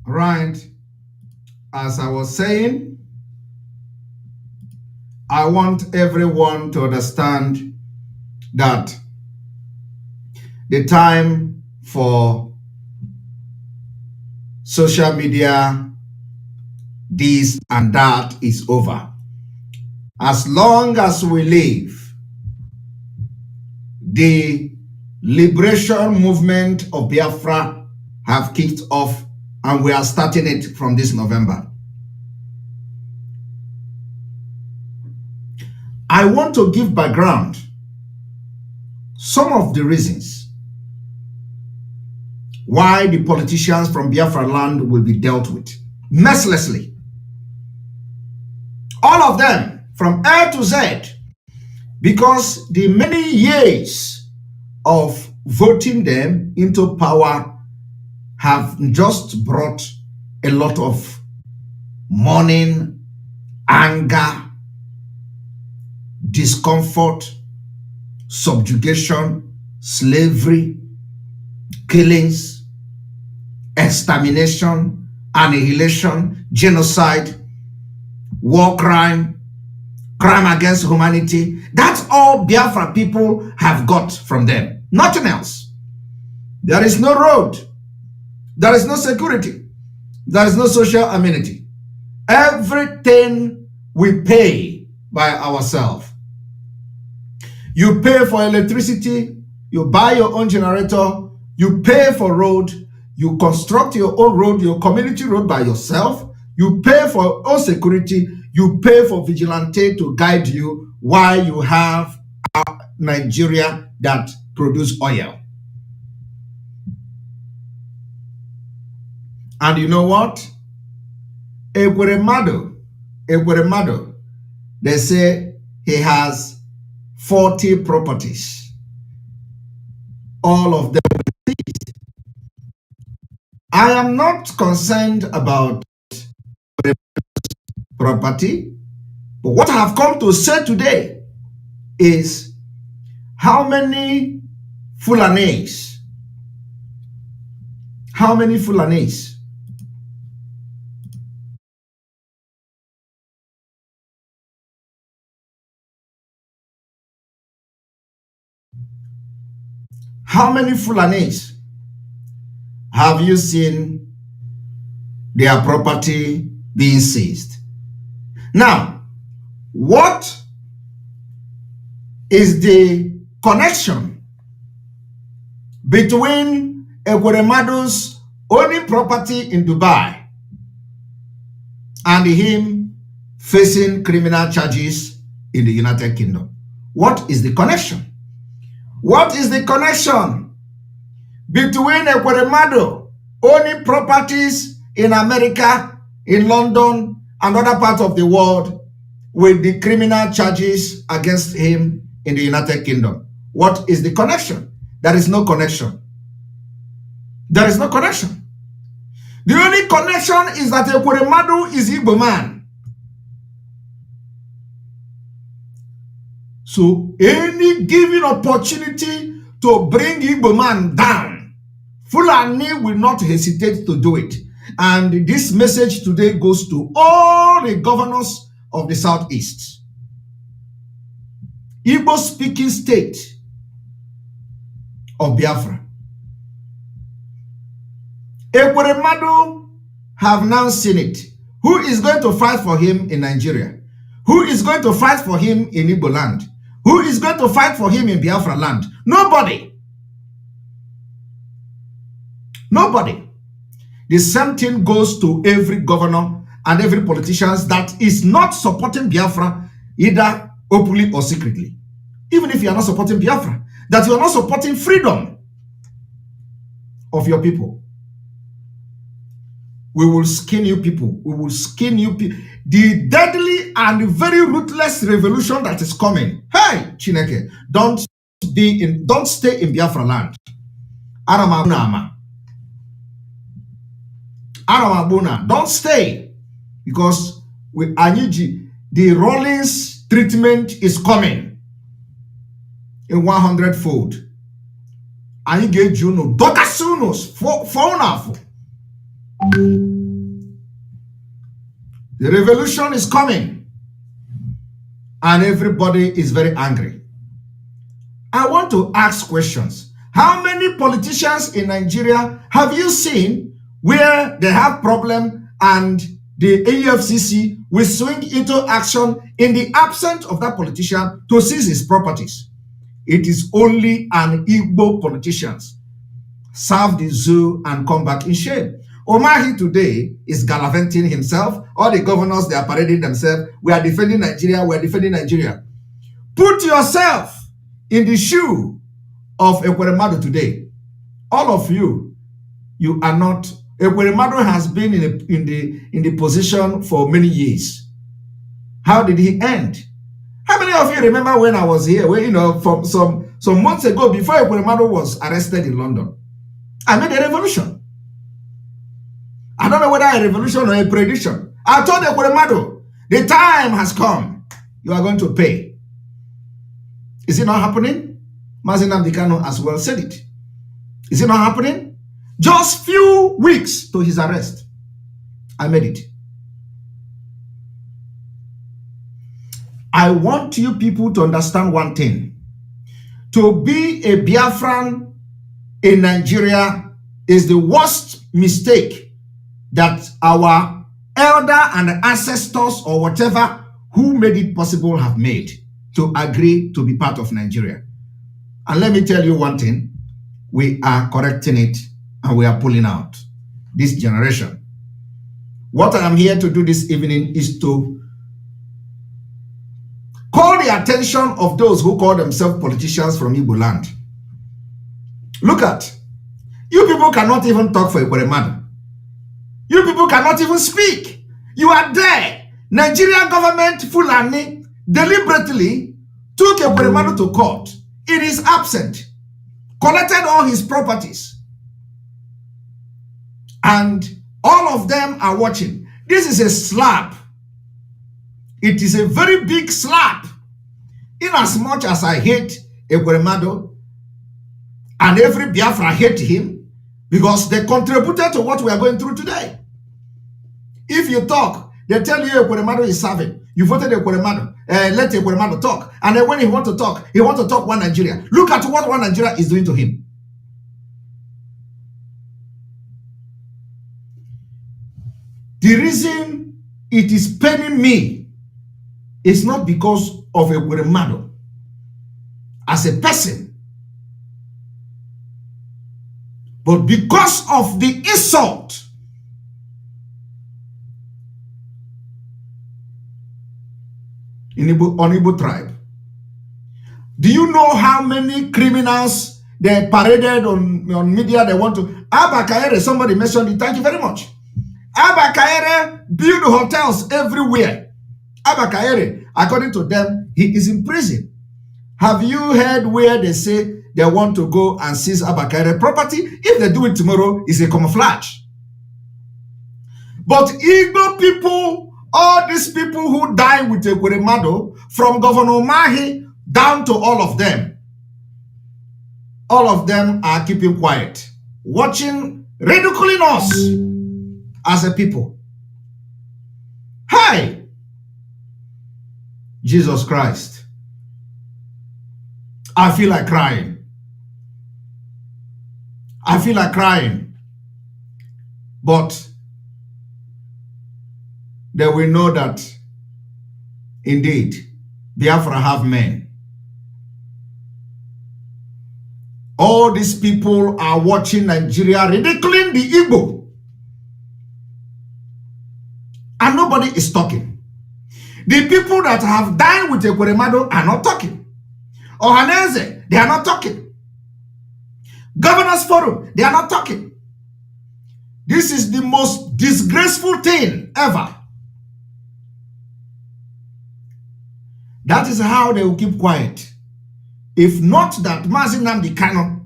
Right. As I was saying, I want everyone to understand that the time for social media, this and that is over. As long as we live, the liberation movement of Biafra have kicked off, and we are starting it from this November. I want to give background, some of the reasons why the politicians from Biafra land will be dealt with mercilessly. All of them from A to Z, because the many years of voting them into power have just brought a lot of mourning, anger, discomfort, subjugation, slavery, killings, extermination, annihilation, genocide, war crime, crime against humanity. That's all Biafra people have got from them. Nothing else. There is no road. There is no security. There is no social amenity. Everything we pay by ourselves. You pay for electricity, you buy your own generator, you pay for road, you construct your own road, your community road by yourself, you pay for your own security, you pay for vigilante to guide you while you have Nigeria that produce oil. And you know what? Ekweremadu, they say he has 40 properties. All of them. I am not concerned about property, but what I have come to say today is how many Fulanis, how many Fulanis have you seen their property being seized? Now, what is the connection between Ekweremadu's owning property in Dubai and him facing criminal charges in the United Kingdom? What is the connection? What is the connection between Ekweremadu owning properties in America, in London, and other parts of the world with the criminal charges against him in the United Kingdom? What is the connection? There is no connection. There is no connection. The only connection is that Ekweremadu is Igbo man. So any given opportunity to bring Igbo man down, Fulani will not hesitate to do it. And this message today goes to all the governors of the Southeast. Igbo speaking state of Biafra. Ekweremadu have now seen it. Who is going to fight for him in Nigeria? Who is going to fight for him in Igbo land? Who is going to fight for him in Biafra land? Nobody. Nobody. The same thing goes to every governor and every politician that is not supporting Biafra, either openly or secretly. Even if you are not supporting Biafra, that you are not supporting freedom of your people. We will skin you people. We will skin you people. The deadly and very ruthless revolution that is coming. Hey, Chineke, don't stay in Biafra land. Aramabuna, don't stay, because with Anyiji, the Rollins treatment is coming in 100-fold. Anyị ga-eji unu dokasị unu The revolution is coming, and everybody is very angry. I want to ask questions. How many politicians in Nigeria have you seen where they have problem and the AFCC will swing into action in the absence of that politician to seize his properties? It is only an Igbo politicians serve the zoo and come back in shame. Omahi today is gallivanting himself. All the governors, they are parading themselves. We are defending Nigeria. We are defending Nigeria. Put yourself in the shoe of Ekweremadu today. All of you, you are not. Ekweremadu has been in the position for many years. How did he end? How many of you remember when I was here, where, you know, from some months ago, before Ekweremadu was arrested in London, I made a revolution. I don't know whether a revolution or a prediction. I told Ekweremadu, the time has come. You are going to pay. Is it not happening? Mazi Nnamdi Kanu as well said it. Is it not happening? Just few weeks to his arrest, I made it. I want you people to understand one thing. To be a Biafran in Nigeria is the worst mistake that our elder and ancestors or whatever who made it possible have made to agree to be part of Nigeria. And let me tell you one thing, we are correcting it and we are pulling out this generation. What I am here to do this evening is to call the attention of those who call themselves politicians from Igbo land. Look at, you people cannot even talk for Ekweremadu. You people cannot even speak. You are there. Nigerian government, Fulani, deliberately took Ekweremadu to court. It is absent. Collected all his properties. And all of them are watching. This is a slap. It is a very big slap. In as much as I hate Ekweremadu, and every Biafra hate him, because they contributed to what we are going through today. If you talk, they tell you Ekweremadu is serving. You voted Ekweremadu. Let Ekweremadu talk. And then when he wants to talk one Nigeria. Look at what one Nigeria is doing to him. The reason it is paining me is not because of Ekweremadu as a person, but because of the insult on Igbo tribe. Do you know how many criminals they paraded on media? They want to. Abba Kayere, somebody mentioned it. Thank you very much. Abba Kayere build hotels everywhere. Abba Kayere, according to them, he is in prison. Have you heard where they say they want to go and seize Abba Kayere property? If they do it tomorrow, it's a camouflage. But Igbo people, all these people who die with Ekweremadu, from Governor Mahi down to all of them are keeping quiet, watching, ridiculing us as a people. Hey, Jesus Christ, I feel like crying. I feel like crying. But they will know that indeed Biafra have men. All these people are watching Nigeria ridiculing the Igbo. And nobody is talking. The people that have dined with Ekweremadu are not talking. Ohaneze, they are not talking. Governors Forum, they are not talking. This is the most disgraceful thing ever. That is how they will keep quiet. If not that Mazi Nnamdi Kanu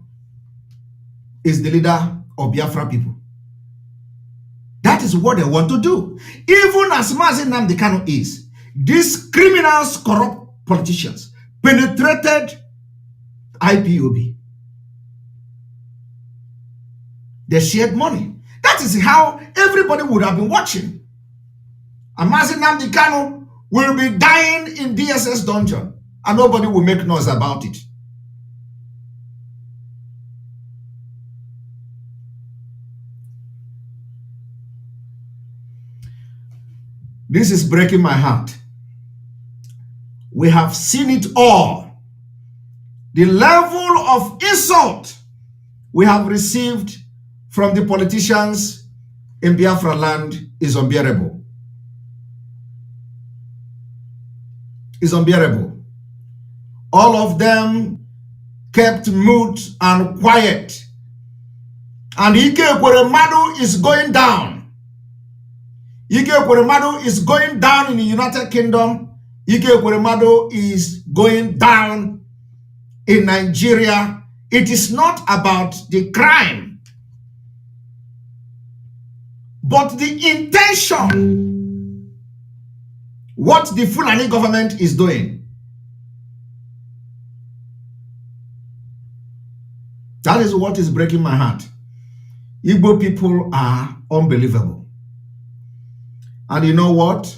is the leader of Biafra people. That is what they want to do. Even as Mazi Nnamdi Kanu is, these criminals, corrupt politicians penetrated IPOB. They shared money. That is how everybody would have been watching. And Mazi Nnamdi Kanu will be dying in DSS dungeon, and nobody will make noise about it. This is breaking my heart. We have seen it all. The level of insult we have received from the politicians in Biafra land is unbearable. Is unbearable. All of them kept mute and quiet. And Ike Ekweremadu is going down. Ike Ekweremadu is going down in the United Kingdom. Ike Ekweremadu is going down in Nigeria. It is not about the crime, but the intention. What the Fulani government is doing. That is what is breaking my heart. Igbo people are unbelievable. And you know what?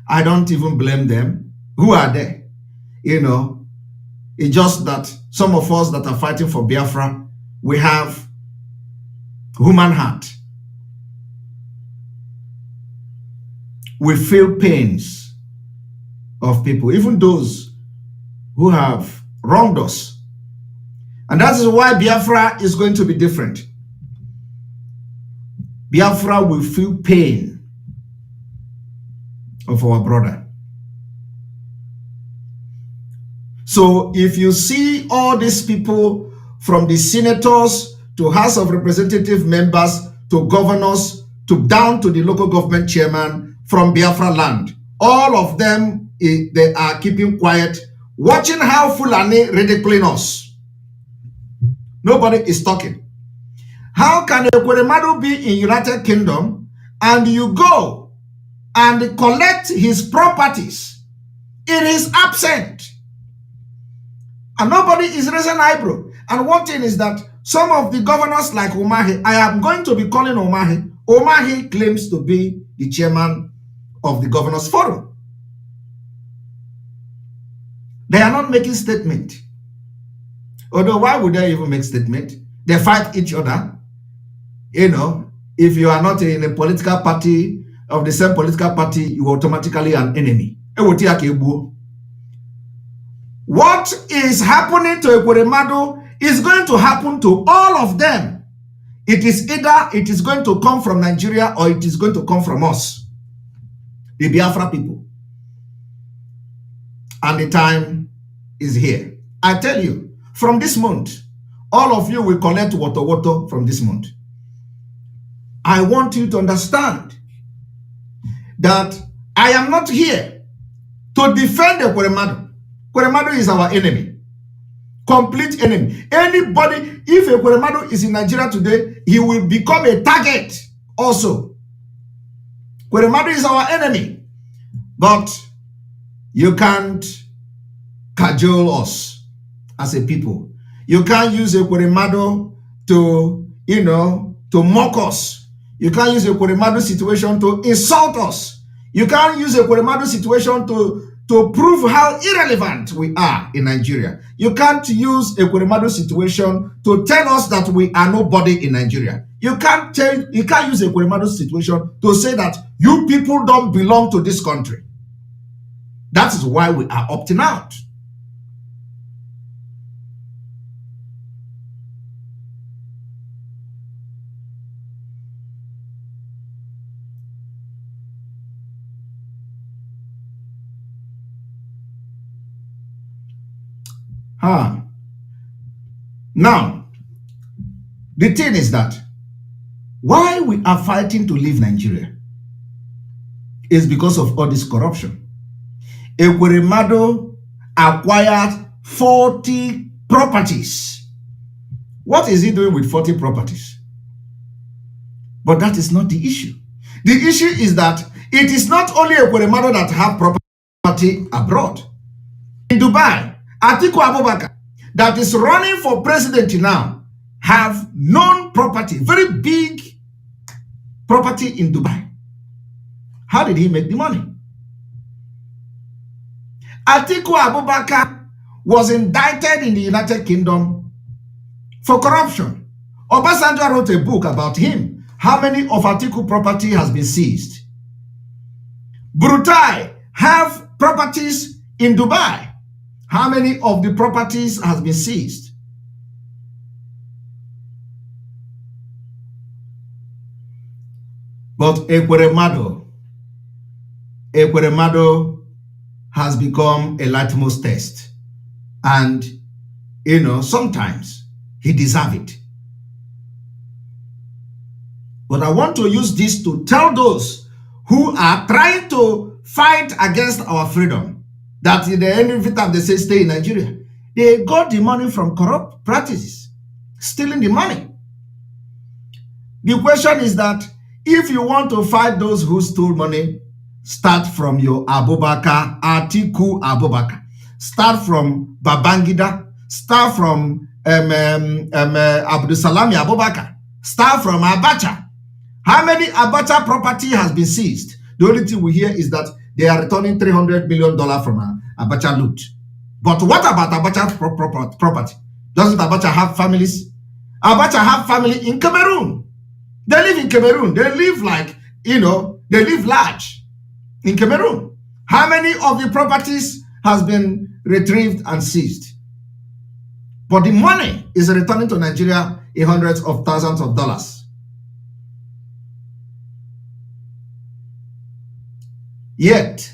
I don't even blame them. Who are they? You know, it's just that some of us that are fighting for Biafra, we have human heart. We feel pains of people, even those who have wronged us. And that is why Biafra is going to be different. Biafra will feel pain of our brother. So if you see all these people, from the senators to House of Representative members to governors to down to the local government chairman from Biafra land, all of them, they are keeping quiet, watching how Fulani ridiculing us. Nobody is talking. How can Ekweremadu be in United Kingdom and you go and collect his properties in his absence? And nobody is raising an eyebrow. And one thing is that some of the governors like Umahi, I am going to be calling Umahi. Umahi claims to be the chairman of the Governors Forum. They are not making statement. Although why would they even make statement? They fight each other. You know, if you are not in a political party of the same political party, you are automatically an enemy. What is happening to Ekweremadu is going to happen to all of them. It is either it is going to come from Nigeria or it is going to come from us, the Biafra people. And the time is here. I tell you, from this month, all of you will collect water from this month. I want you to understand that I am not here to defend Ekweremadu. Ekweremadu is our enemy. Complete enemy. Anybody, if Ekweremadu is in Nigeria today, he will become a target also. Ekweremadu is our enemy. But you can't cajole us as a people. You can't use Ekweremadu to, you know, to mock us. You can't use Ekweremadu situation to insult us. You can't use Ekweremadu situation to prove how irrelevant we are in Nigeria. You can't use Ekweremadu situation to tell us that we are nobody in Nigeria. You can't use Ekweremadu situation to say that you people don't belong to this country. That is why we are opting out. Now, the thing is that why we are fighting to leave Nigeria is because of all this corruption. Ekweremadu acquired 40 properties. What is he doing with 40 properties? But that is not the issue. The issue is that it is not only Ekweremadu that have property abroad. In Dubai, Atiku Abubakar, that is running for president now, have known property, very big property in Dubai. How did he make the money? Atiku Abubakar was indicted in the United Kingdom for corruption. Obasanjo wrote a book about him. How many of Atiku property has been seized? Brutai have properties in Dubai. How many of the properties has been seized? But Ekweremadu has become a litmus test. And, sometimes he deserves it. But I want to use this to tell those who are trying to fight against our freedom that in the end of it, they say stay in Nigeria. They got the money from corrupt practices, stealing the money. The question is that if you want to fight those who stole money, start from your Abubakar, Atiku Abubakar. Start from Babangida. Start from Abdusalami Abubakar. Start from Abacha. How many Abacha property has been seized? The only thing we hear is that they are returning $300 million from Abacha loot. But what about Abacha property? Doesn't Abacha have families? Abacha have family in Cameroon. They live in Cameroon. They live they live large in Cameroon. How many of the properties has been retrieved and seized? But the money is returning to Nigeria in hundreds of thousands of dollars. Yet,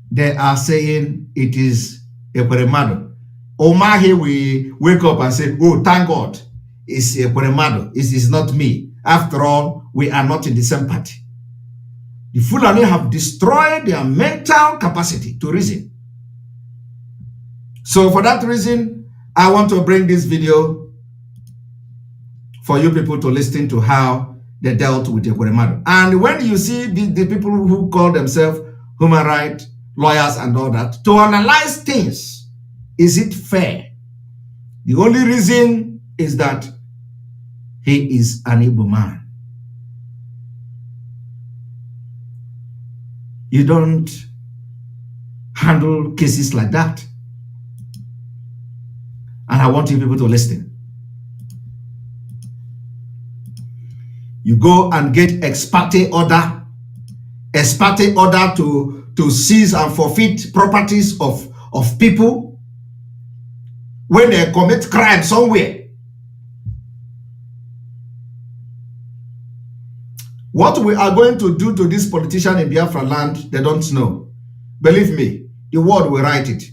they are saying it is Ekweremadu. Omahe we wake up and say, oh, thank God, it's Ekweremadu. It is not me. After all, we are not in the same party. The Fulani have destroyed their mental capacity to reason. So for that reason, I want to bring this video for you people to listen to how they dealt with Ekweremadu. And when you see the people who call themselves human rights lawyers and all that, to analyze things, is it fair? The only reason is that he is an Igbo man. You don't handle cases like that. And I want you people to listen. You go and get ex parte order to seize and forfeit properties of people when they commit crime somewhere. What we are going to do to this politician in Biafra land, they don't know. Believe me, the world will write it.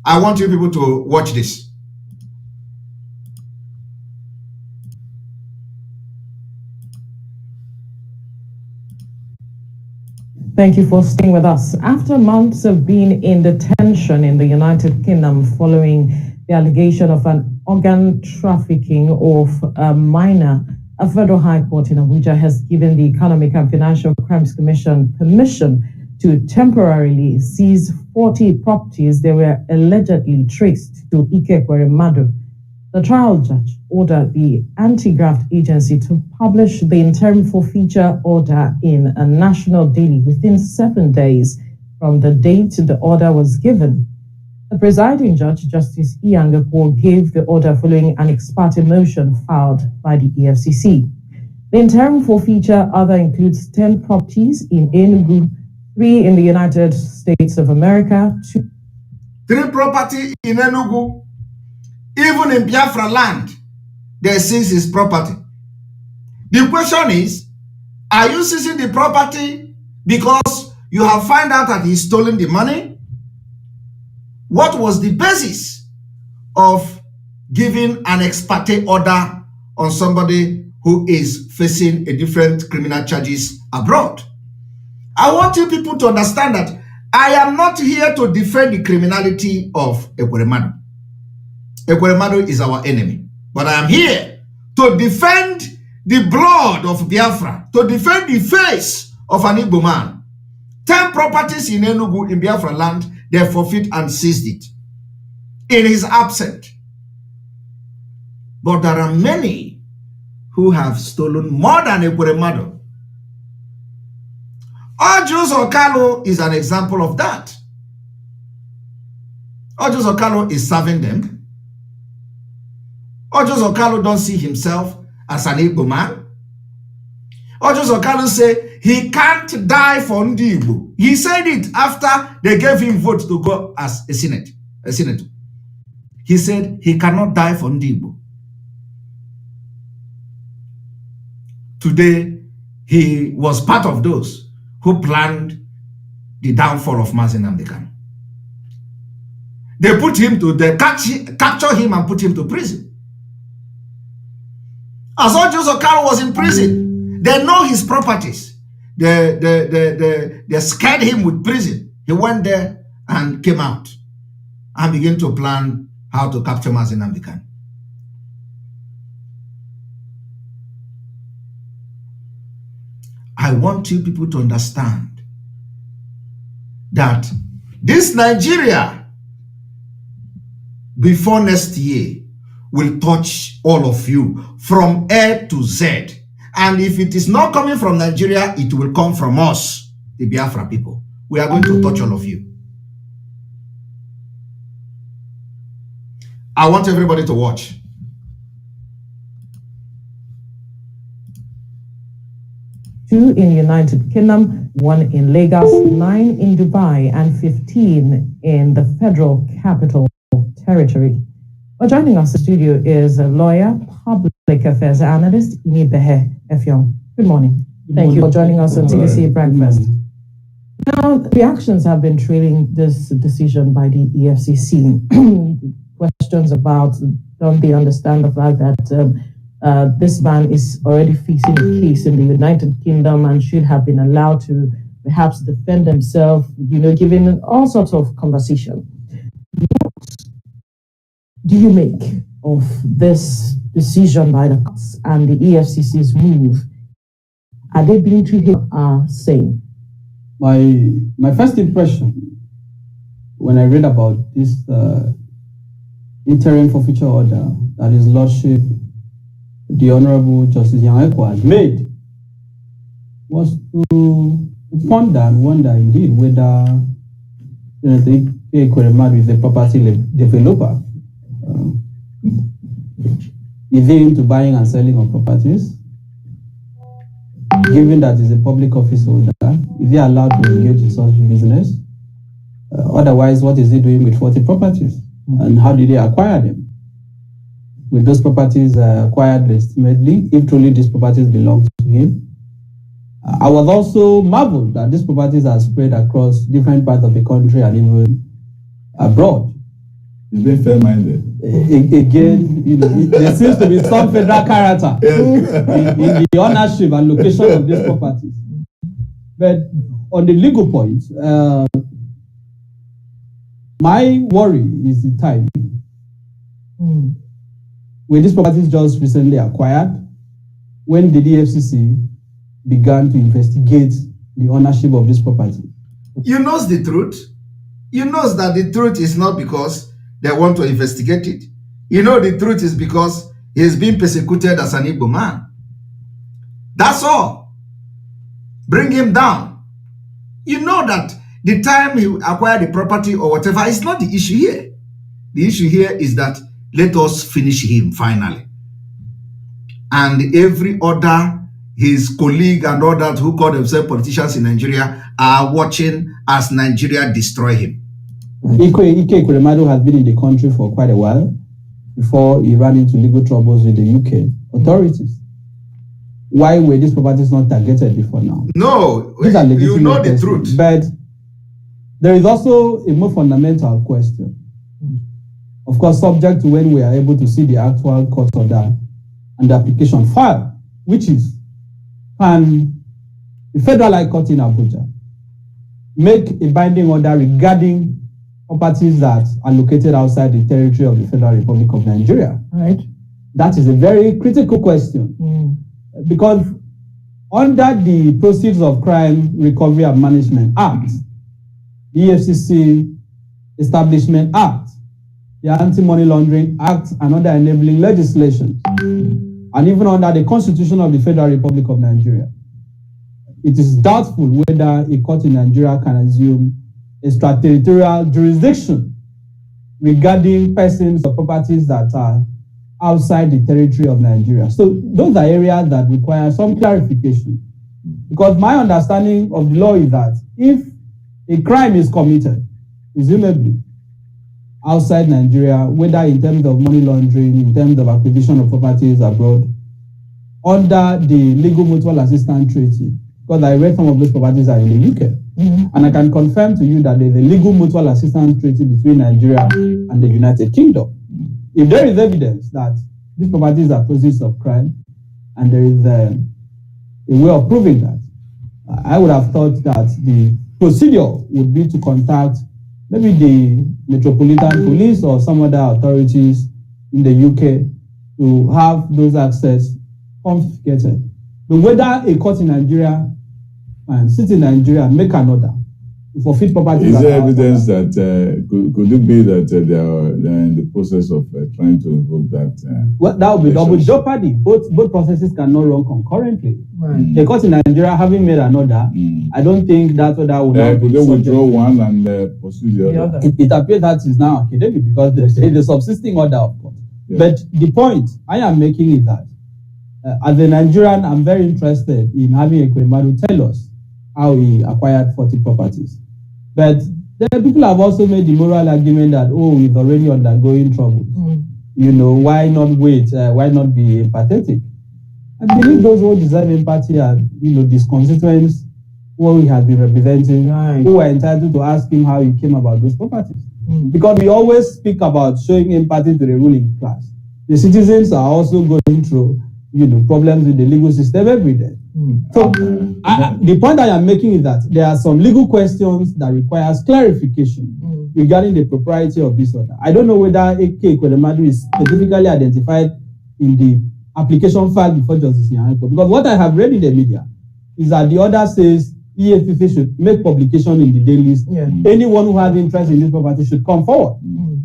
I want you people to watch this. Thank you for staying with us. After months of being in detention in the United Kingdom following the allegation of an organ trafficking of a minor, a federal high court in Abuja has given the Economic and Financial Crimes Commission permission to temporarily seize 40 properties that were allegedly traced to Ekweremadu. The trial judge ordered the anti-graft agency to publish the interim forfeiture order in a national daily within 7 days from the date the order was given. The presiding judge, Justice Iyangekwo, gave the order following an ex parte motion filed by the EFCC. The interim forfeiture order includes 10 properties in Enugu, 3 in the United States of America, 3 property in Enugu. Even in Biafra land, they seize his property. The question is, are you seizing the property because you have found out that he's stolen the money? What was the basis of giving an ex parte order on somebody who is facing a different criminal charges abroad? I want you people to understand that I am not here to defend the criminality of Ekweremadu. Ekweremadu is our enemy. But I am here to defend the blood of Biafra, to defend the face of an Igbo man. 10 properties in Enugu in Biafra land, they forfeit and seized it in his absence. But there are many who have stolen more than Ekweremadu. Ojus Okalo is an example of that. Ojus Okalo is serving them. Ojus Okalo don't see himself as an Igbo man. Ojus Okalo say he can't die for Ndi Igbo. He said it after they gave him vote to go as a senator. He said he cannot die for Ndi Igbo. Today, he was part of those who planned the downfall of Mazi Nnamdi Kanu. They put him to, they capture him and put him to prison. As Ojus Okalo was in prison, they know his properties. They scared him with prison. He went there and came out and began to plan how to capture Mazi Nnamdi Kanu. I want you people to understand that this Nigeria, before next year, will touch all of you from A to Z. And if it is not coming from Nigeria, it will come from us, the Biafra people. We are going to touch all of you. I want everybody to watch. 2 in United Kingdom, 1 in Lagos, 9 in Dubai, and 15 in the Federal Capital Territory. Well, joining us in the studio is a lawyer, public affairs analyst, Inibehe Effiong. Good morning. Thank you for joining us on TVC Breakfast. Now, reactions have been trailing this decision by the EFCC. Questions about, don't they understand the fact that this man is already facing a case in the United Kingdom and should have been allowed to perhaps defend himself, given all sorts of conversation. What do you make of this decision by the courts and the EFCC's move? Are they being treated same? My first impression when I read about this interim forfeiture order that His Lordship, the Honorable Justice Ekpa has made was to ponder and wonder indeed whether the Ekpa is a property developer. Is he into buying and selling of properties? Given that he's a public office holder, is he allowed to engage in such business? Otherwise, what is he doing with 40 properties? And how did he acquire them? With those properties acquired legitimately, if truly these properties belong to him? I was also marveled that these properties are spread across different parts of the country and even abroad. He's being fair-minded. Again, there seems to be some federal character in the ownership and location of these properties. But on the legal point, my worry is the timing. Were these properties just recently acquired? When did the EFCC began to investigate the ownership of this property? You know the truth. You know that the truth is not because they want to investigate it. You know the truth is because he is being persecuted as an Igbo man. That's all. Bring him down. You know that the time he acquired the property or whatever is not the issue here. The issue here is that let us finish him finally. And every other, his colleague and all that who call themselves politicians in Nigeria are watching as Nigeria destroy him. Ike Kuremadu has been in the country for quite a while before he ran into legal troubles with the UK authorities. Why were these properties not targeted before now? No, these are you know the questions. truth. But there is also a more fundamental question. Of course, subject to when we are able to see the actual court order and the application file, which is, can the Federal High Court in Abuja make a binding order regarding properties that are located outside the territory of the Federal Republic of Nigeria? Right. That is a very critical question. Because under the Proceeds of Crime Recovery and Management Act, the EFCC Establishment Act, the Anti-Money Laundering Act, and other enabling legislation, and even under the Constitution of the Federal Republic of Nigeria, it is doubtful whether a court in Nigeria can assume extraterritorial jurisdiction regarding persons or properties that are outside the territory of Nigeria. So those are areas that require some clarification. Because my understanding of the law is that if a crime is committed, presumably outside Nigeria, whether in terms of money laundering, in terms of acquisition of properties abroad, under the Legal Mutual Assistance Treaty, because I read some of those properties are in the UK, and I can confirm to you that there is a Legal Mutual Assistance Treaty between Nigeria and the United Kingdom. If there is evidence that these properties are proceeds of crime, and there is a way of proving that, I would have thought that the procedure would be to contact maybe the Metropolitan Police or some other authorities in the UK to have those access confiscated. But whether a court in Nigeria and sit in Nigeria and make an order to forfeit property. Is there evidence that could it be that they are in the process of trying to invoke that? Well, that would be double jeopardy. Both processes cannot run concurrently. Right. The court in Nigeria having made an order, I don't think that order would not could be they withdraw one and pursue the other? It appears that is now academic because there's a subsisting order, of course. Yeah. But the point I am making is that as a Nigerian, I'm very interested in having Ekpa tell us how he acquired 40 properties. But then people have also made the moral argument that, oh, he's already undergoing trouble. You know, why not wait? Why not be empathetic? I believe those who deserve empathy are, you know, these constituents who he has been representing, who are entitled to ask him how he came about those properties. Because we always speak about showing empathy to the ruling class. The citizens are also going through, you know, problems with the legal system every day. So the point I am making is that there are some legal questions that requires clarification regarding the propriety of this order. I don't know whether Ekpa is specifically identified in the application filed before Justice Nyanko, because what I have read in the media is that the order says EFCC should make publication in the dailies. Anyone who has interest in this property should come forward.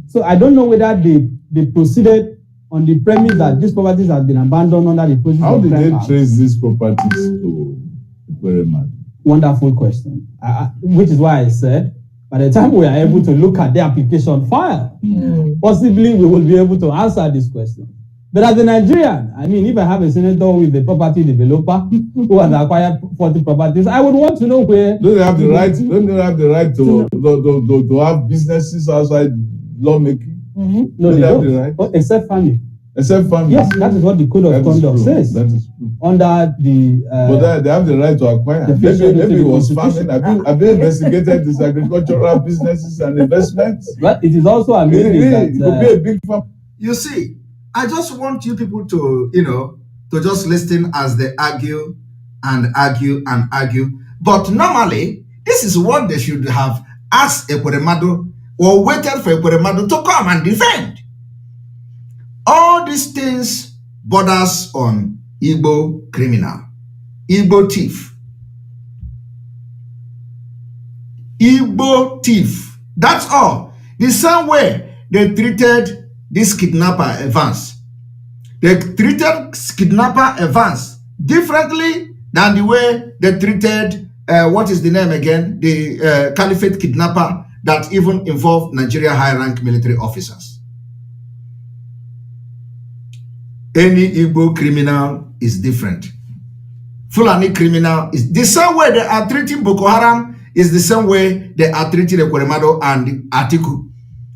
So I don't know whether they proceeded on the premise that these properties have been abandoned under the process. How did they trace these properties to Ekpa? Wonderful question. Which is why I said, by the time we are able to look at the application file, possibly we will be able to answer this question. But as a Nigerian, I mean, if I have a senator with a property developer who has acquired 40 properties, I would want to know where. Don't they have the right? Don't they have the right to have businesses outside lawmaking? No, they don't. The right? Except family. Except family. Yes, that is what the code of conduct says. That is true. Under the. But they have the right to acquire. Maybe it was farming. Have they investigated these agricultural businesses and investments? But it is also amazing that it could be a big farm. You see, I just want you people to, you know, to just listen as they argue and argue and argue. But normally, this is what they should have asked Ekpa or waited for Ekpa to come and defend. All these things borders on Igbo criminal, Igbo thief. Igbo thief. That's all. The same way they treated this kidnapper Evans. They treated kidnapper Evans differently than the way they treated, what is the name again? The Caliphate kidnapper that even involved Nigeria high-rank military officers. Any Igbo criminal is different. Fulani criminal is the same way they are treating Boko Haram is the same way they are treating Ekpa and Atiku.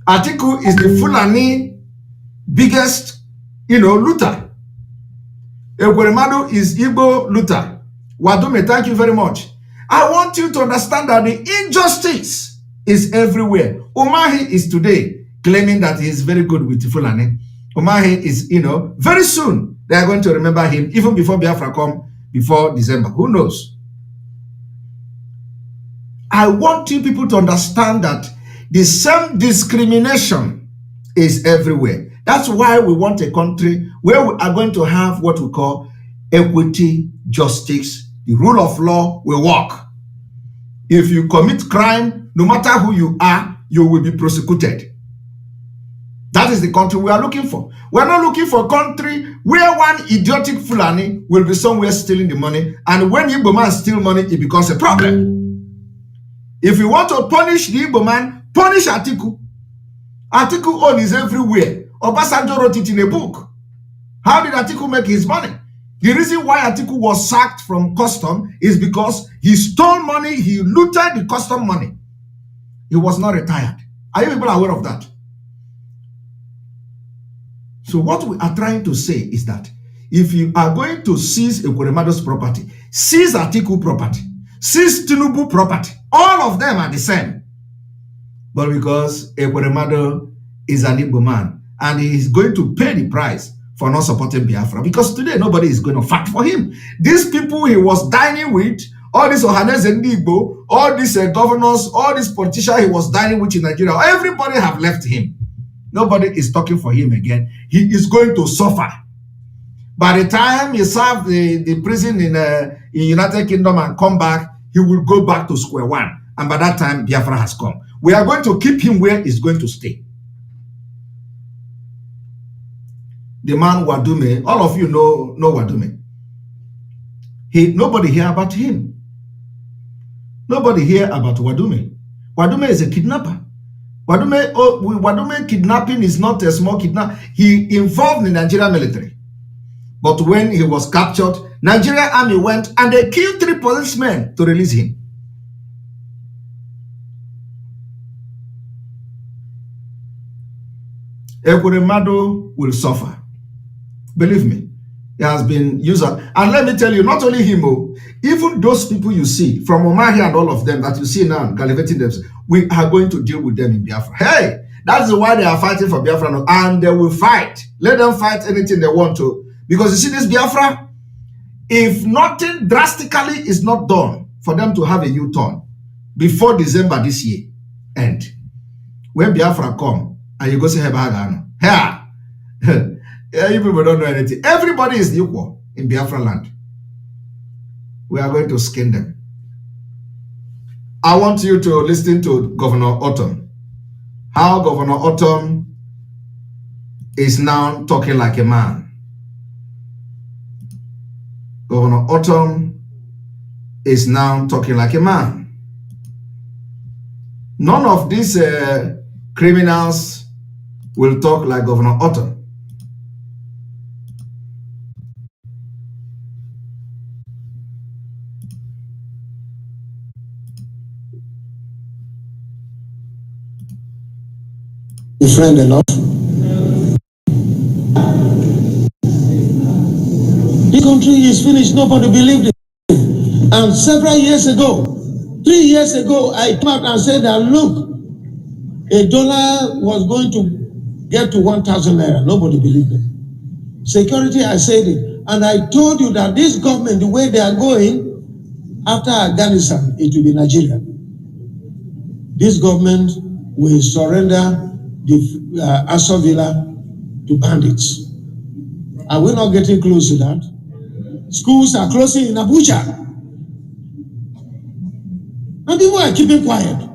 Atiku is the Fulani biggest, you know, looter. Ekpa is Igbo looter. Wadume, thank you very much. I want you to understand that the injustice is everywhere. Umahi is today claiming that he is very good with Fulani. Umahi is, you know, very soon they are going to remember him, even before Bifra come, before December. Who knows? I want you people to understand that the same discrimination is everywhere. That's why we want a country where we are going to have what we call equity, justice, the rule of law will work. If you commit crime, no matter who you are, you will be prosecuted. That is the country we are looking for. We are not looking for a country where one idiotic Fulani will be somewhere stealing the money, and when Igbo man steals money, it becomes a problem. If you want to punish the Igbo man, punish Atiku. Atiku own is everywhere. Obasanjo wrote it in a book. How did Atiku make his money? The reason why Atiku was sacked from custom is because he stole money, he looted the custom money. He was not retired. Are you people aware of that? So what we are trying to say is that if you are going to seize Ekweremado's property, seize Atiku property, seize Tinubu property, all of them are the same. But because Ekweremado is an Igbo man and he is going to pay the price for not supporting Biafra, because today nobody is going to fight for him. These people he was dining with, all these Ohanes and Igbo, all these governors, all these politicians he was dining with in Nigeria, everybody have left him. Nobody is talking for him again. He is going to suffer. By the time he served the prison in United Kingdom and come back, he will go back to square one. And by that time, Biafra has come. We are going to keep him where he's going to stay. The man Wadume, all of you know Wadume. Nobody hear about him. Nobody hear about Wadume. Wadume is a kidnapper. Wadume kidnapping is not a small kidnap. He involved in the Nigerian military. But when he was captured, Nigerian army went and they killed 3 policemen to release him. Ekweremado will suffer. Believe me, he has been used. And let me tell you, not only him, even those people you see, from Omahi and all of them that you see now, gallivanting them, we are going to deal with them in Biafra. Hey, that's why they are fighting for Biafra now, and they will fight. Let them fight anything they want to. Because you see this Biafra, if nothing drastically is not done for them to have a U-turn before December this year end, when Biafra come, and you go say, hey, you people don't know anything. Everybody is equal in Biafra land. We are going to skin them. I want you to listen to Governor Autumn. How Governor Autumn is now talking like a man. Governor Autumn is now talking like a man. None of these criminals will talk like Governor Autumn. A friend enough. The country is finished, nobody believed it. And several years ago, 3 years ago, I came out and said that look, $1 was going to get to 1,000 naira. Nobody believed it. Security, I said it. And I told you that this government, the way they are going, after Afghanistan, it will be Nigeria. This government will surrender the Aso Villa to bandits. Are we not getting close to that? Schools are closing in Abuja. And people are keeping quiet.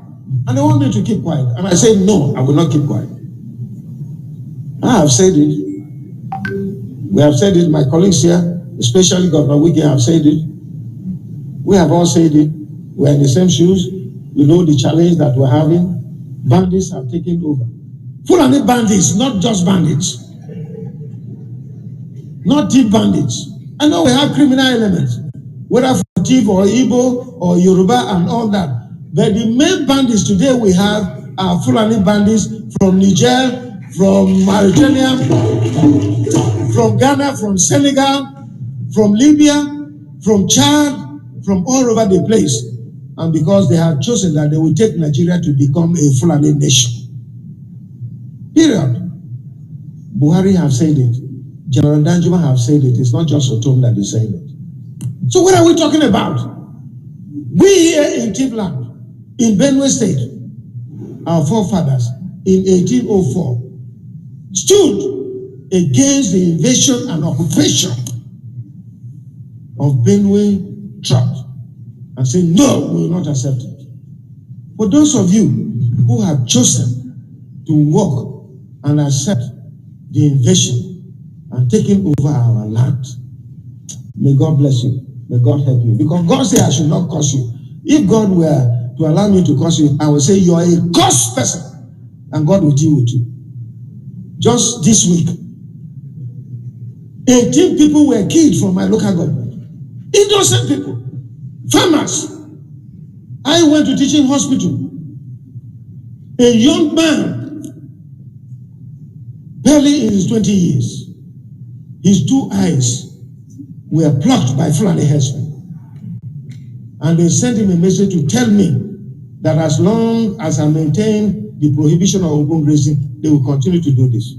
And they want me to keep quiet. And I say, no, I will not keep quiet. I have said it. We have said it, my colleagues here, especially Governor Wiki have said it. We have all said it. We are in the same shoes. We know the challenge that we're having. Bandits have taken over. Fulani bandits, not just bandits. Not deep bandits. I know we have criminal elements, whether for Tiv or Igbo or Yoruba and all that. But the main bandits today we have are Fulani bandits from Niger, from Mauritania, from Ghana, from Senegal, from Libya, from Chad, from all over the place. And because they have chosen that they will take Nigeria to become a Fulani nation. Period. Buhari have said it. General Danjuma have said it. It's not just Otom that is saying it. So what are we talking about? We here in Tivland, in Benue State, our forefathers in 1804 stood against the invasion and occupation of Benue tribes and said, no, we will not accept it. For those of you who have chosen to work and accept the invasion and taking over our land. May God bless you. May God help you. Because God said I should not curse you. If God were to allow me to curse you, I would say you are a cursed person, and God will deal with you. Just this week, 18 people were killed from my local government. Innocent people, farmers. I went to teaching hospital. A young man, barely in his 20 years, his 2 eyes were plucked by Fulani herdsmen. And they sent him a message to tell me that as long as I maintain the prohibition of open grazing, they will continue to do this.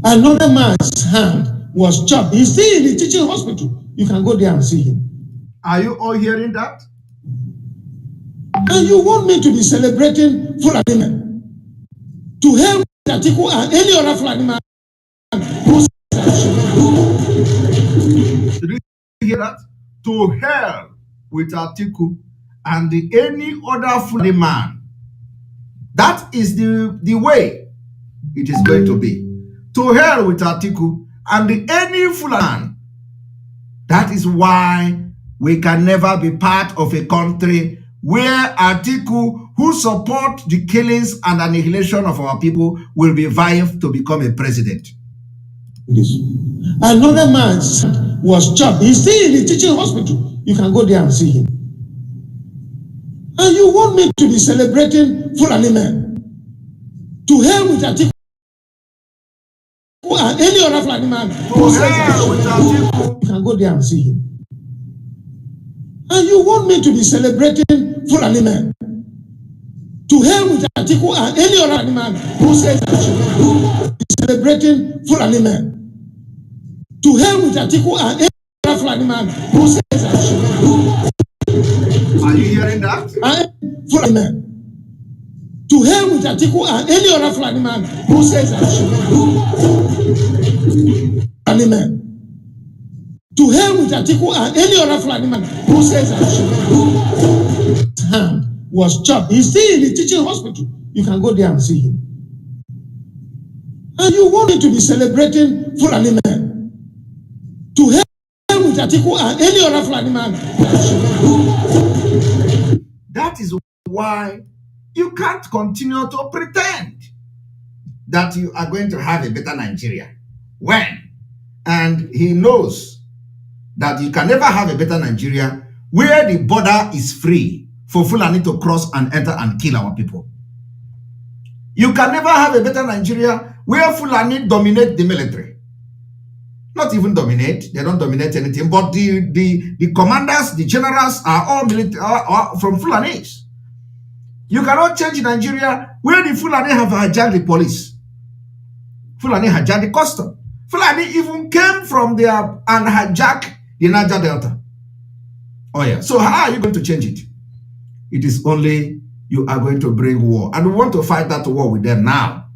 Another man's hand was chopped. He's still in the teaching hospital. You can go there and see him. Are you all hearing that? And you want me to be celebrating Fulani men? To hell with Atiku and any other Fulani man who says Did you hear that? To hell with Atiku and any other Fulani man. That is the way it is going to be. To hell with Atiku and any Fulani man. That is why we can never be part of a country where Atiku, who support the killings and annihilation of our people, will be vying to become a president. Another man was chopped. He's still in the teaching hospital. You can go there and see him. And you want me to be celebrating Fulani men? To hell with Atiku and any other Fulani man who says you can go there and see him. And you want me to be celebrating Fulani men? To hell with Atiku and any other man who says be celebrating Fulani men. To hell with Atiku and any other Fulani man who says Are you hearing that? Fulani men. To hell with Atiku and any other Fulani man who says Fulani men. To hell with Atiku and any other Fulani man who says his hand was chopped. He's still in the teaching hospital. You can go there and see him. And you want me to be celebrating Fulani men? To hell with Atiku and any other Fulani man. That is why you can't continue to pretend that you are going to have a better Nigeria. When? And he knows that you can never have a better Nigeria where the border is free for Fulani to cross and enter and kill our people. You can never have a better Nigeria where Fulani dominate the military. Not even dominate, they don't dominate anything, but the commanders, the generals are all military, are from Fulanis. You cannot change Nigeria where the Fulani have hijacked the police. Fulani hijacked the custom. Fulani even came from there and hijacked the Niger Delta. Oh yeah. So how are you going to change it? It is only you are going to bring war. And we want to fight that war with them now.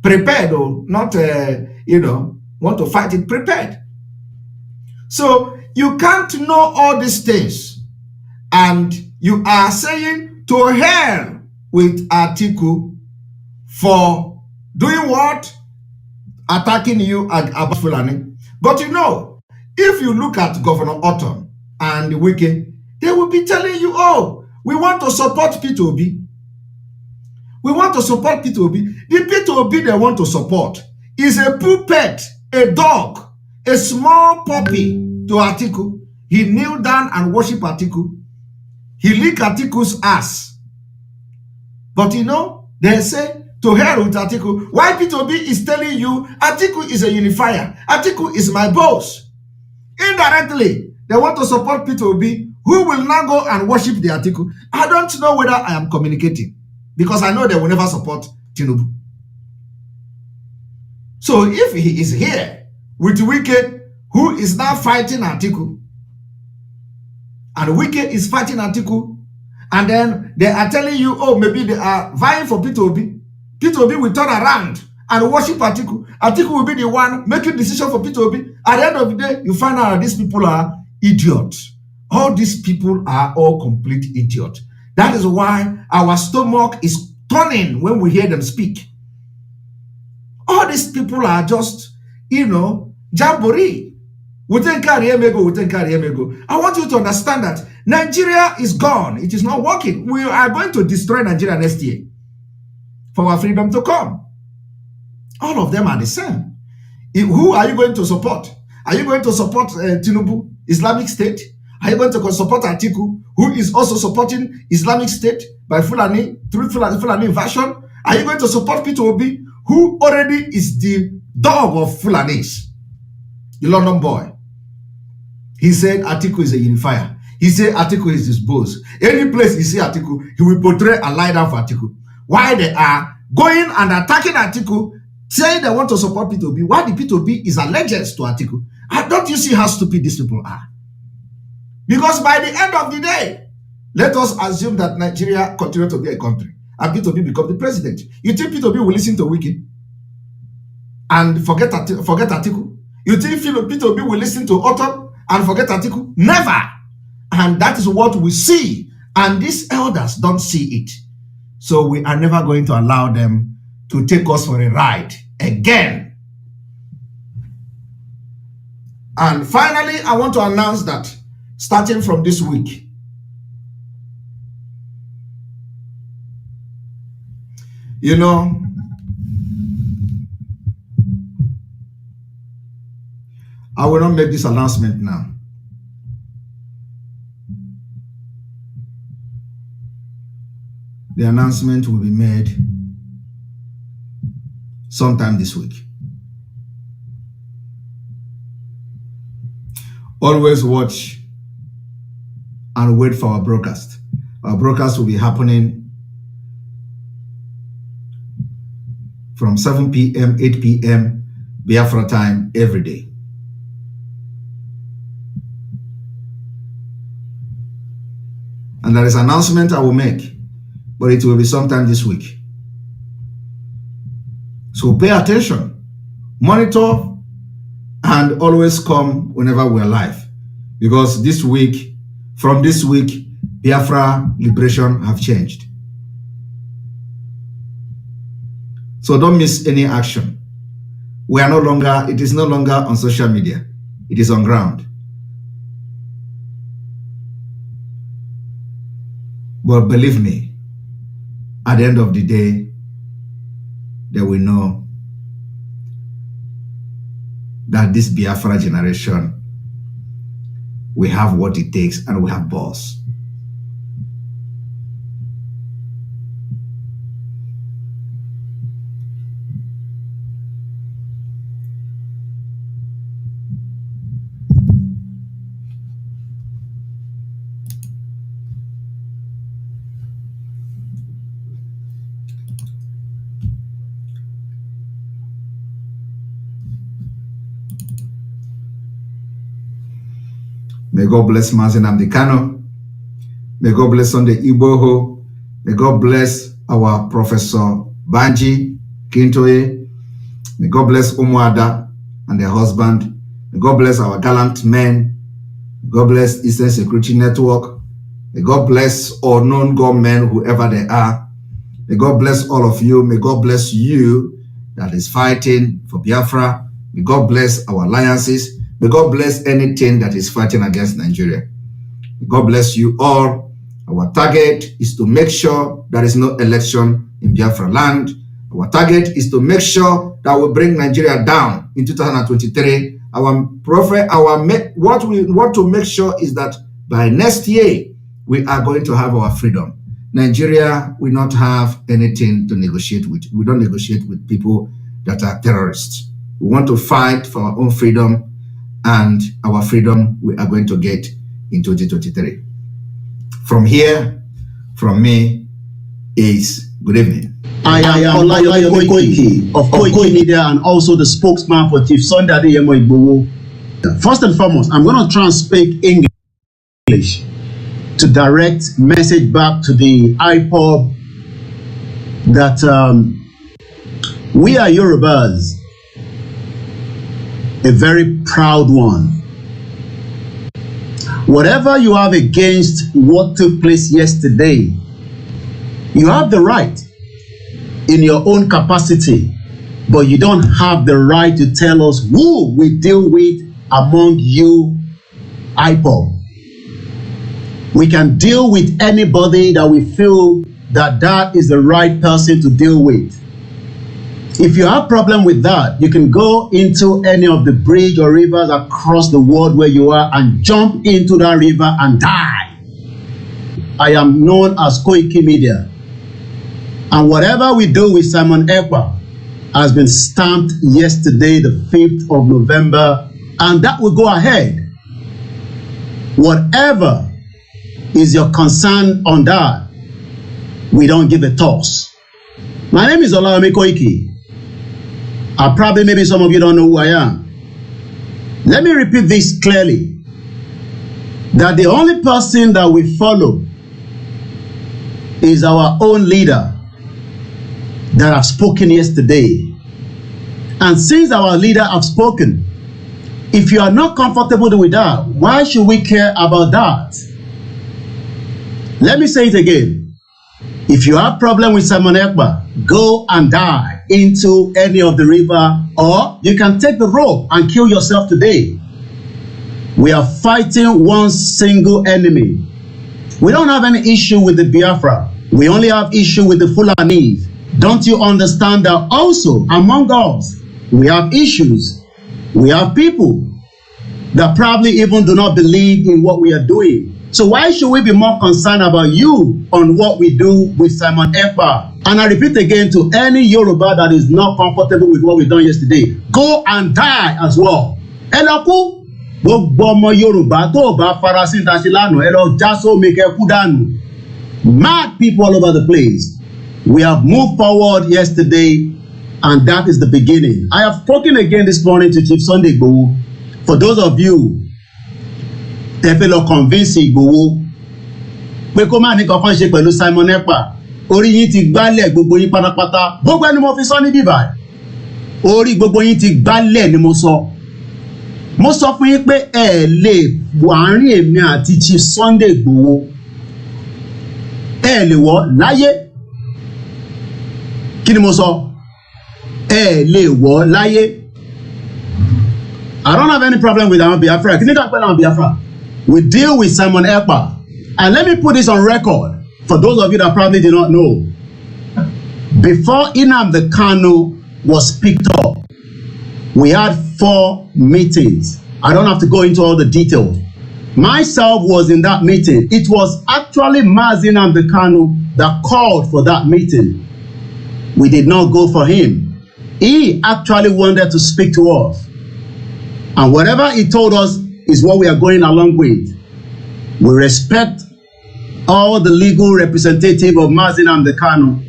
Prepared, though, not, want to fight it prepared. So you can't know all these things. And you are saying to hell with Atiku for doing what? Attacking you about Fulani. But you know, if you look at Governor Otton and Wike, they will be telling you, oh, we want to support P2B. We want to support P2B. The P2B they want to support is a puppet, a dog, a small puppy to Atiku. He kneel down and worship Atiku. He lick Atiku's ass. But you know, they say, to hell with Atiku. Why P2B is telling you Atiku is a unifier. Atiku is my boss. Indirectly, they want to support P2B, who will now go and worship the Atiku. I don't know whether I am communicating, because I know they will never support Tinubu. So if he is here with Wike, who is now fighting Atiku, and Wike is fighting Atiku, and then they are telling you, oh, maybe they are vying for P2B. P2B will turn around and worship Atiku. Atiku will be the one making decision for P2B. At the end of the day, you find out that these people are idiots. All these people are all complete idiots. That is why our stomach is turning when we hear them speak. these people are just, jamboree. I want you to understand that Nigeria is gone. It is not working. We are going to destroy Nigeria next year for our freedom to come. All of them are the same. Who are you going to support? Are you going to support Tinubu, Islamic State? Are you going to support Atiku, who is also supporting Islamic State by Fulani, through Fulani invasion? Are you going to support Peter Obi, who already is the dog of Fulanis, the London boy? He said Atiku is a unifier. He said Atiku is his boss. Any place he see Atiku, he will portray and lie down for Atiku. Why they are going and attacking Atiku, saying they want to support Peter Obi, why the Peter Obi is allegiance to Atiku? Don't you see how stupid these people are? Because by the end of the day, let us assume that Nigeria continue to be a country and Peter Obi become the president. You think Peter Obi will listen to Wiki and forget Atiku? You think Peter Obi will listen to Autumn and forget Atiku? Never. And that is what we see. And these elders don't see it. So we are never going to allow them to take us for a ride again. And finally, I want to announce that starting from this week, I will not make this announcement now. The announcement will be made sometime this week. Always watch and wait for our broadcast. Our broadcast will be happening from 7 p.m., 8 p.m. Biafra time every day. And there is an announcement I will make, but it will be sometime this week. So pay attention, monitor, and always come whenever we're live. Because this week, from this week, Biafra liberation have changed. So don't miss any action. We are no longer, it is no longer on social media. It is on ground. But believe me, at the end of the day, they will know that this Biafra generation, we have what it takes and we have balls. May God bless Mazen Amdekano. May God bless Sunday Iboho. May God bless our Professor Banji Kintoye. May God bless Umuada and their husband. May God bless our gallant men. May God bless Eastern Security Network. May God bless all known gunmen, whoever they are. May God bless all of you. May God bless you that is fighting for Biafra. May God bless our alliances. May God bless anything that is fighting against Nigeria. May God bless you all. Our target is to make sure there is no election in Biafra land. Our target is to make sure that we bring Nigeria down in 2023. What we want to make sure is that by next year, we are going to have our freedom. Nigeria will not have anything to negotiate with. We don't negotiate with people that are terrorists. We want to fight for our own freedom, and our freedom we are going to get in 2023. From here, from me, is good evening. I am Olayo Koiki of Koiki Media and also the spokesman for Chief Sunday Adeyemo Igboho. First and foremost, I'm going to try and speak English to direct message back to the IPOB that we are Yorubas, a very proud one. Whatever you have against what took place yesterday, you have the right in your own capacity but you don't have the right to tell us who we deal with among you, IPOB. We can deal with anybody that we feel that is the right person to deal with. If you have problem with that, you can go into any of the bridge or rivers across the world where you are and jump into that river and die. I am known as Koiki Media. And whatever we do with Simon Ekpa has been stamped yesterday, the 5th of November, and that will go ahead. Whatever is your concern on that, we don't give a toss. My name is Olawumi Koiki. Probably maybe some of you don't know who I am. Let me repeat this clearly, that the only person that we follow is our own leader that have spoken yesterday. And since our leader have spoken, if you are not comfortable with that, why should we care about that? Let me say it again. If you have problem with Simon Ekpa, go and die into any of the river, or you can take the rope and kill yourself today. We are fighting one single enemy. We don't have any issue with the Biafra. We only have issue with the Fulanis. Don't you understand that also among us, we have issues. We have people that probably even do not believe in what we are doing. So why should we be more concerned about you on what we do with Simon Ekpa? And I repeat again to any Yoruba that is not comfortable with what we done yesterday, go and die as well. Eloku, gbogbo ọmọ Yoruba tó bá farasin ta ṣe lánàá, ẹ lọ já sómi kẹ́ kú dànù. Mad people all over the place. We have moved forward yesterday, and that is the beginning. I have spoken again this morning to Chief Sunday Igboho. For those of you tẹ́ fẹ́ lọ convince Igboho pé kó má ní kankan ṣe pẹ̀lú Simon Ekpa, orí yín ti gbálẹ̀ gbogbo yín pátápátá. Gbogbo ẹni mo fi sọ ní bíbá, orí gbogbo yín ti gbálẹ̀ ni mo sọ. Mo sọ fún yín pé ẹ lè wà rin èmi àti Chief Sunday Igboho. Ẹ lè wọ̀ láyé. Kí ni mo sọ? Ẹ lè wọ̀ láyé. I don't have any problem with our Biafra. Kí ni ká pẹ́ láwọn Biafra? We deal with Simon Ekpa. And let me put this on record for those of you that probably did not know. Before Nnamdi Kanu was picked up, we had 4 meetings. I don't have to go into all the details. Myself was in that meeting. It was actually Mazi Nnamdi Kanu that called for that meeting. We did not go for him. He actually wanted to speak to us. And whatever he told us is what we are going along with. We respect all the legal representative of Mazi Nnamdi Kanu.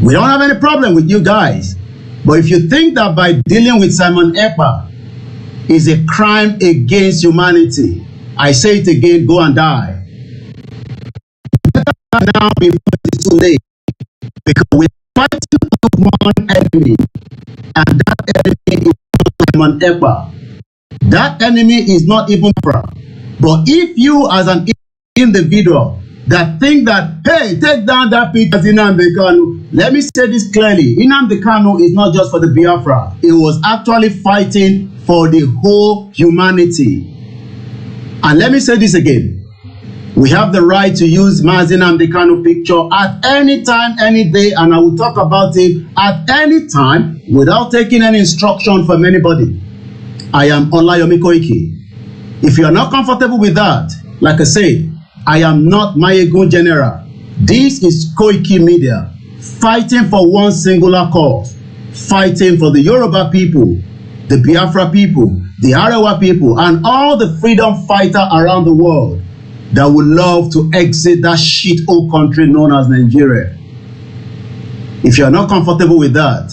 We don't have any problem with you guys. But if you think that by dealing with Simon Ekpa is a crime against humanity, I say it again, go and die. Now before it's too late, because we're fighting one enemy, and that enemy is Simon Ekpa. That enemy is not even Bifra. But if you as an individual that think that, hey, take down that picture of Nnamdi Kanu, let me say this clearly. Nnamdi Kanu is not just for the Biafra. He was actually fighting for the whole humanity. And let me say this again. We have the right to use Mazi Nnamdi Kanu picture at any time, any day, and I will talk about it at any time without taking any instruction from anybody. I am Olawumi Koiki. If you are not comfortable with that, like I said, I am not Mayegun General. This is Koiki Media, fighting for one singular cause, fighting for the Yoruba people, the Biafra people, the Arewa people, and all the freedom fighters around the world that would love to exit that shithole country known as Nigeria. If you are not comfortable with that,